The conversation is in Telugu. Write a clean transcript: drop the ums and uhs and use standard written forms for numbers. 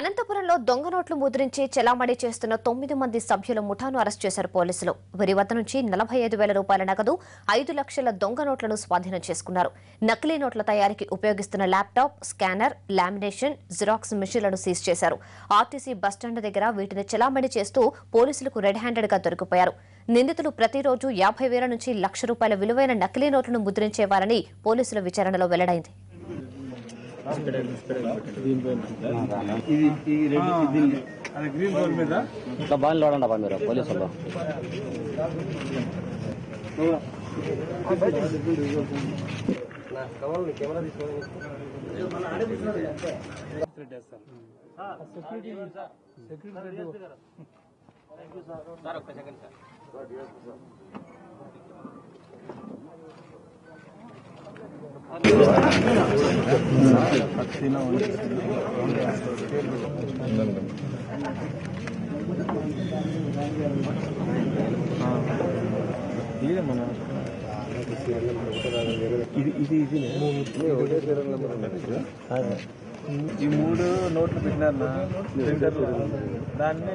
అనంతపురంలో దొంగ నోట్లు ముద్రించి చెలామణి చేస్తున్న 9 మంది సభ్యుల ముఠాను అరెస్ట్ చేశారు పోలీసులు. వీరి వద్ద నుంచి 45,000 రూపాయల నగదు, 5 లక్షల దొంగ నోట్లను స్వాధీనం చేసుకున్నారు. నకిలీ నోట్ల తయారీకి ఉపయోగిస్తున్న ల్యాప్టాప్, స్కానర్, లామినేషన్, జిరాక్స్ మిషన్లను సీజ్ చేశారు. ఆర్టీసీ బస్టాండ్ దగ్గర వీటిని చెలామణి చేస్తూ పోలీసులకు రెడ్ హ్యాండెడ్ గా దొరికిపోయారు. నిందితులు ప్రతిరోజు 50,000 నుంచి ₹1 లక్ష విలువైన నకిలీ నోట్లను ముద్రించేవారని పోలీసుల విచారణలో వెల్లడైంది. ఈ 3 నోట్లు పెట్టినారు దాన్ని